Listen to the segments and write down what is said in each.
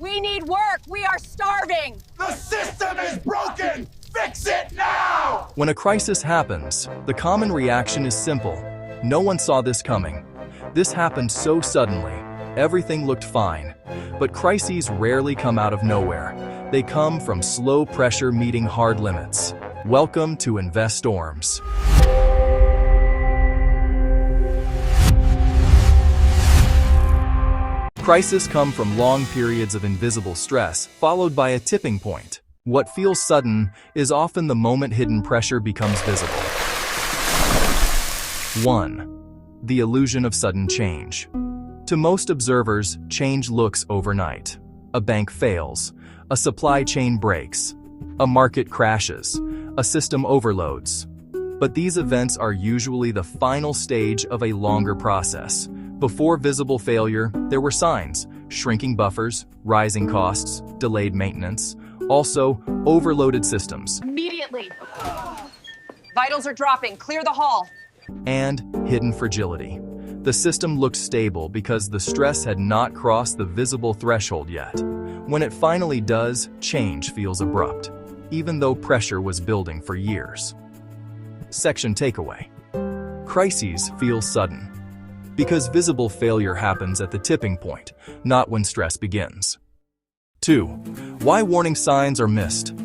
We need work. We are starving. The system is broken. Fix it now! When a crisis happens, the common reaction is simple. No one saw this coming. This happened so suddenly. Everything looked fine. But crises rarely come out of nowhere. They come from slow pressure meeting hard limits. Welcome to InvestStorms. Crises come from long periods of invisible stress, followed by a tipping point. What feels sudden is often the moment hidden pressure becomes visible. 1. The illusion of sudden change. To most observers, change looks overnight. A bank fails, a supply chain breaks, a market crashes, a system overloads. But these events are usually the final stage of a longer process. Before visible failure, there were signs: shrinking buffers, rising costs, delayed maintenance, also overloaded systems. Immediately. Vitals are dropping. Clear the hall. And hidden fragility. The system looked stable because the stress had not crossed the visible threshold yet. When it finally does, change feels abrupt, even though pressure was building for years. Section takeaway. Crises feel sudden because visible failure happens at the tipping point, not when stress begins. 2. Why warning signs are missed.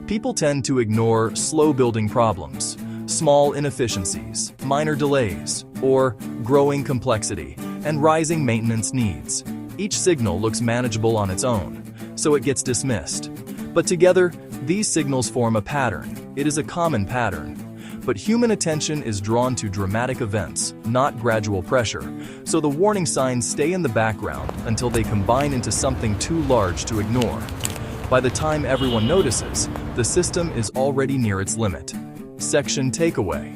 People tend to ignore slow-building problems, small inefficiencies, minor delays, or growing complexity and rising maintenance needs. Each signal looks manageable on its own, so it gets dismissed. But together, these signals form a pattern. It is a common pattern. But human attention is drawn to dramatic events, not gradual pressure, so the warning signs stay in the background until they combine into something too large to ignore. By the time everyone notices, the system is already near its limit. Section takeaway.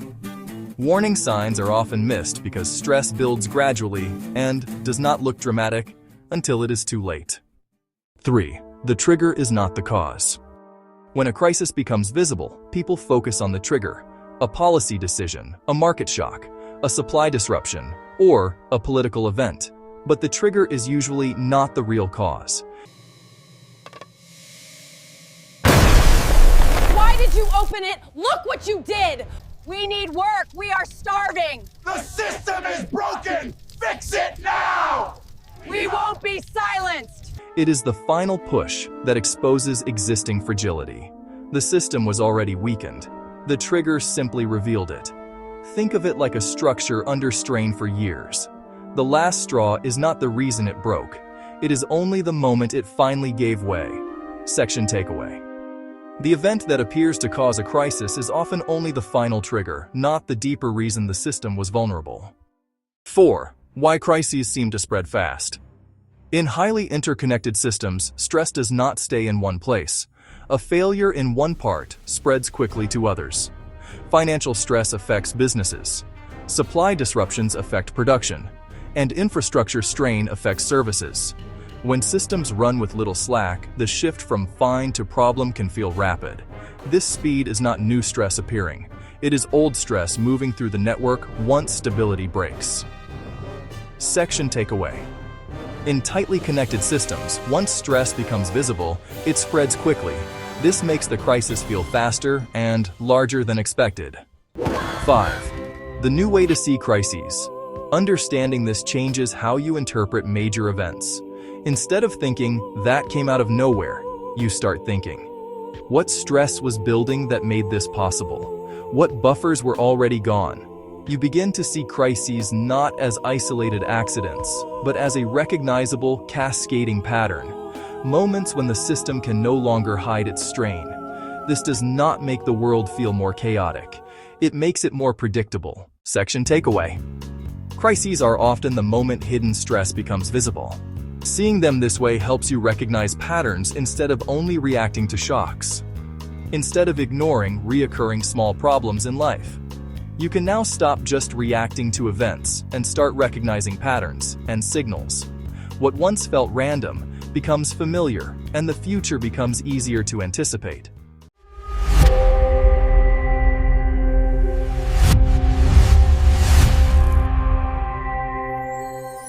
Warning signs are often missed because stress builds gradually and does not look dramatic until it is too late. 3. The trigger is not the cause. When a crisis becomes visible, people focus on the trigger. A policy decision, a market shock, a supply disruption, or a political event. But the trigger is usually not the real cause. Why did you open it? Look what you did! We need work. We are starving. The system is broken. Fix it now! We won't be silenced. It is the final push that exposes existing fragility. The system was already weakened. The trigger simply revealed it. Think of it like a structure under strain for years. The last straw is not the reason it broke. It is only the moment it finally gave way. Section takeaway. The event that appears to cause a crisis is often only the final trigger, not the deeper reason the system was vulnerable. 4. Why crises seem to spread fast. In highly interconnected systems, stress does not stay in one place. A failure in one part spreads quickly to others. Financial stress affects businesses. Supply disruptions affect production. And infrastructure strain affects services. When systems run with little slack, the shift from fine to problem can feel rapid. This speed is not new stress appearing. It is old stress moving through the network once stability breaks. Section takeaway. In tightly connected systems, once stress becomes visible, it spreads quickly. This makes the crisis feel faster and larger than expected. 5. The new way to see crises. Understanding this changes how you interpret major events. Instead of thinking, that came out of nowhere, you start thinking, what stress was building that made this possible? What buffers were already gone? You begin to see crises not as isolated accidents, but as a recognizable, cascading pattern. Moments when the system can no longer hide its strain. This does not make the world feel more chaotic. It makes it more predictable. Section takeaway. Crises are often the moment hidden stress becomes visible. Seeing them this way helps you recognize patterns instead of only reacting to shocks. Instead of ignoring recurring small problems in life, you can now stop just reacting to events and start recognizing patterns and signals. What once felt random becomes familiar, and the future becomes easier to anticipate.